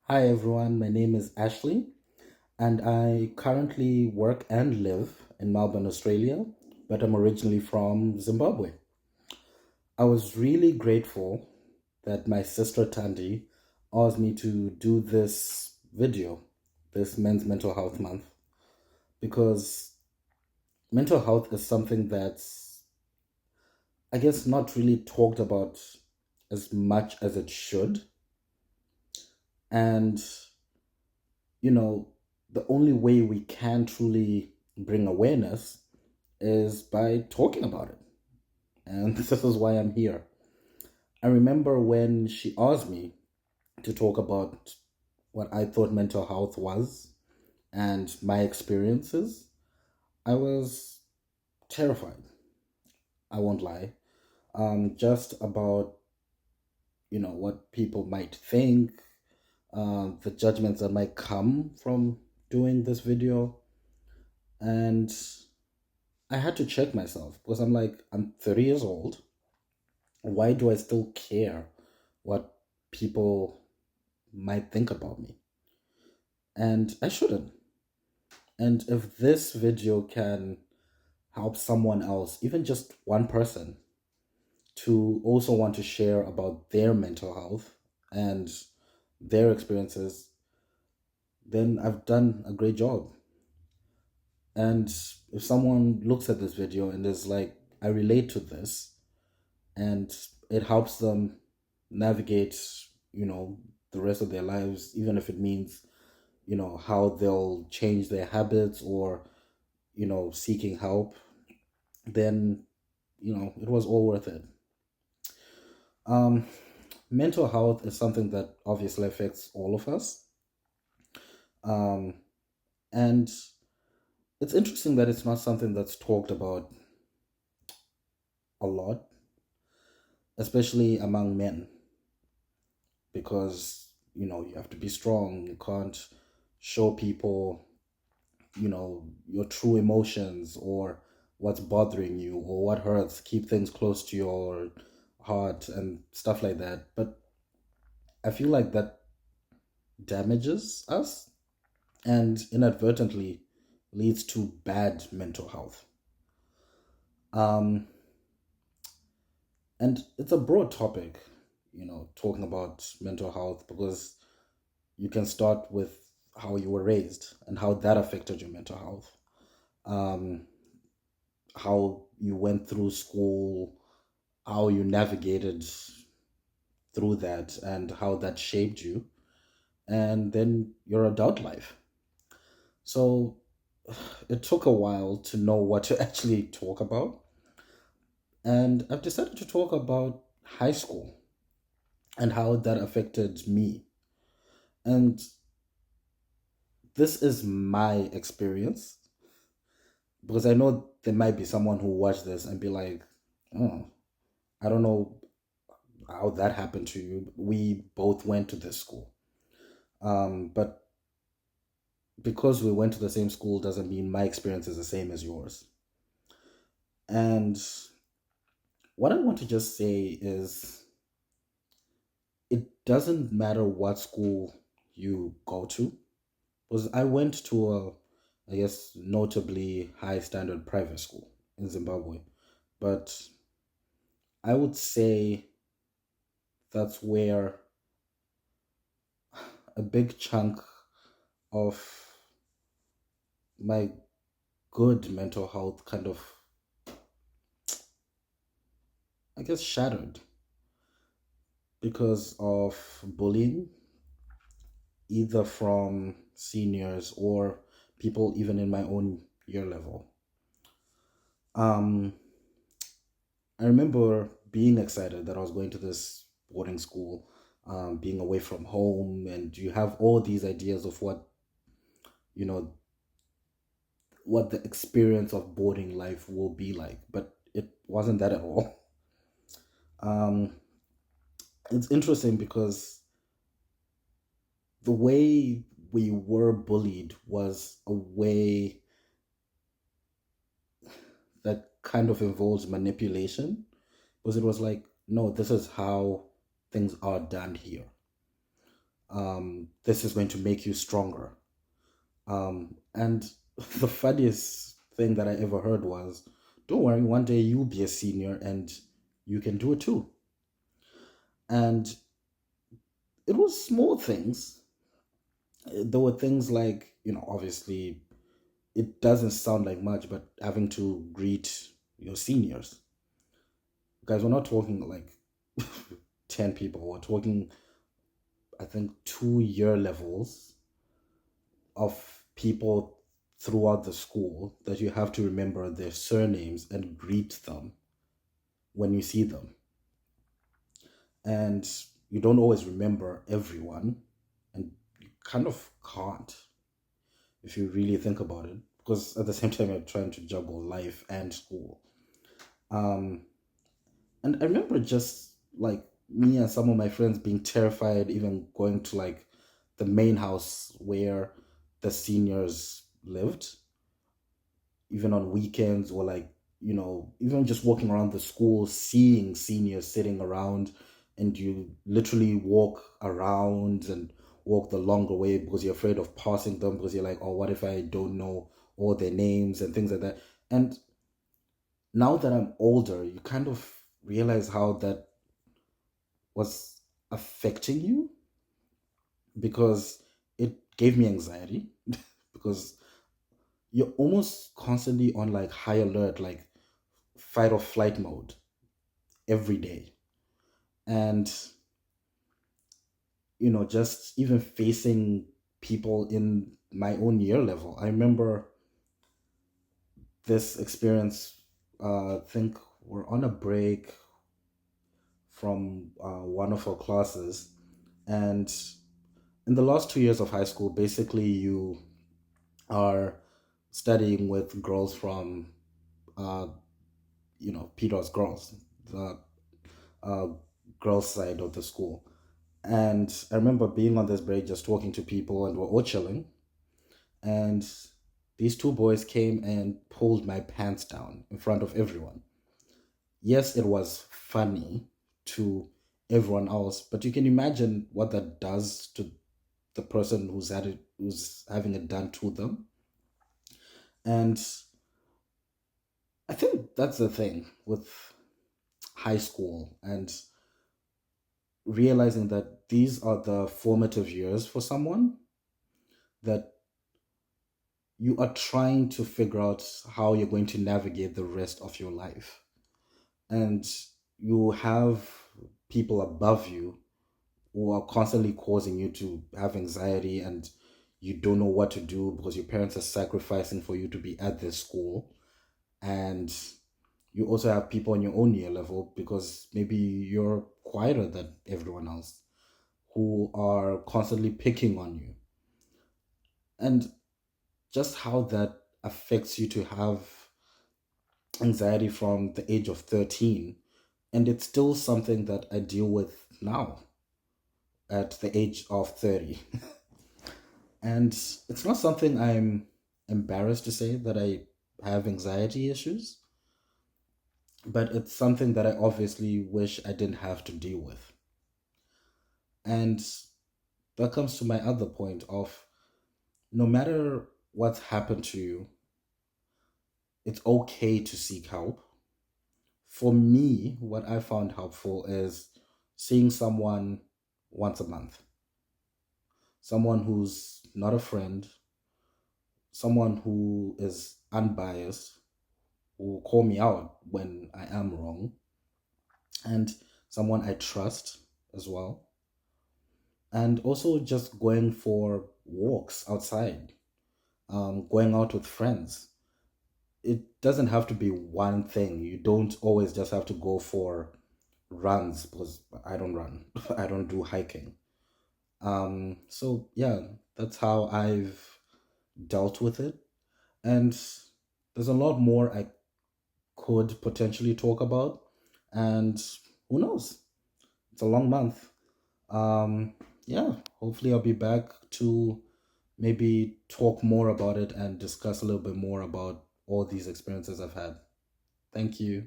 Hi everyone, my name is Ashley, and I currently work and live in Melbourne, Australia, but I'm originally from Zimbabwe. I was really grateful that my sister Tandy asked me to do this video, this Men's Mental Health Month, because mental health is something that's, I guess, not really talked about as much as it should. And you know, the only way we can truly bring awareness is by talking about it. And this is why I'm here. I remember when she asked me to talk about what I thought mental health was and my experiences, I was terrified. I won't lie. Just about, what people might think, the judgments that might come from doing this video. And I had to check myself because I'm like, I'm 30 years old. Why do I still care what people might think about me? And I shouldn't. And if this video can help someone else, even just one person, to also want to share about their mental health and their experiences, then I've done a great job. And if someone looks at this video and is like, I relate to this, and it helps them navigate, the rest of their lives, even if it means, how they'll change their habits or, seeking help, then, it was all worth it. Um, Mental health is something that obviously affects all of us. Um, and it's interesting that it's not something that's talked about a lot, especially among men, because, you have to be strong. You can't show people your true emotions or what's bothering you or what hurts. Keep things close to your heart and stuff like that. But I feel like that damages us and inadvertently leads to bad mental health. um and it's a broad topic, talking about mental health, because you can start with how you were raised and how that affected your mental health, um how you went through school, how you navigated through that, and how that shaped you, and then your adult life. So it took a while to know what to actually talk about. And I've decided to talk about high school and how that affected me. And this is my experience, because I know there might be someone who watched this and be like, oh, I don't know how that happened to you. We both went to this school. But because we went to the same school doesn't mean my experience is the same as yours. And what I want to just say is, it doesn't matter what school you go to. Because I went to a, I guess, notably high standard private school in Zimbabwe. But I would say that's where a big chunk of my good mental health kind of, I guess, shattered because of bullying, either from seniors or people even in my own year level. Um, I remember being excited that I was going to this boarding school, being away from home, and you have all these ideas of you know, what the experience of boarding life will be like, but it wasn't that at all. Um, it's interesting because the way we were bullied was a way that kind of involves manipulation, because it was like, no, this is how things are done here. This is going to make you stronger. And the funniest thing that I ever heard was, don't worry, one day you'll be a senior and you can do it too. And it was small things. There were things like, obviously it doesn't sound like much, but having to greet your seniors. Guys, we're not talking like 10 people. We're talking, I think, 2 year levels of people throughout the school that you have to remember their surnames and greet them when you see them. And you don't always remember everyone, and you kind of can't if you really think about it, because at the same time, you're trying to juggle life and school. Um, and I remember just like me and some of my friends being terrified, even going to like the main house where the seniors lived, even on weekends, or like, even just walking around the school, seeing seniors sitting around, and you literally walk around and walk the longer way because you're afraid of passing them, because you're like, oh, what if I don't know all their names and things like that. And now that I'm older, you kind of realize how that was affecting you, because it gave me anxiety because you're almost constantly on like high alert, like fight or flight mode every day. And, just even facing people in my own year level. I remember this experience. I think we're on a break from one of our classes. And in the last 2 years of high school, basically, you are studying with girls from, uh, Peter's girls, the uh, girls' side of the school. And I remember being on this break, just talking to people, and we're all chilling. And these two boys came and pulled my pants down in front of everyone. Yes, it was funny to everyone else, but you can imagine what that does to the person who's having it done to them. And I think that's the thing with high school, and realizing that these are the formative years for someone, that you are trying to figure out how you're going to navigate the rest of your life. And you have people above you who are constantly causing you to have anxiety, and you don't know what to do because your parents are sacrificing for you to be at this school. And you also have people on your own year level, because maybe you're quieter than everyone else, who are constantly picking on you. And just how that affects you to have anxiety from the age of 13. And it's still something that I deal with now at the age of 30. And it's not something I'm embarrassed to say that I have anxiety issues, but it's something that I obviously wish I didn't have to deal with. And that comes to my other point of, no matter what's happened to you, it's okay to seek help. For me, what I found helpful is seeing someone once a month, someone who's not a friend, someone who is unbiased, who will call me out when I am wrong, and someone I trust as well. And also just going for walks outside, going out with friends. It doesn't have to be one thing. You don't always just have to go for runs, because I don't run. I don't do hiking. So yeah, that's how I've dealt with it. And there's a lot more I could potentially talk about. And who knows? It's a long month. Um, yeah, hopefully I'll be back to maybe talk more about it and discuss a little bit more about all these experiences I've had. Thank you.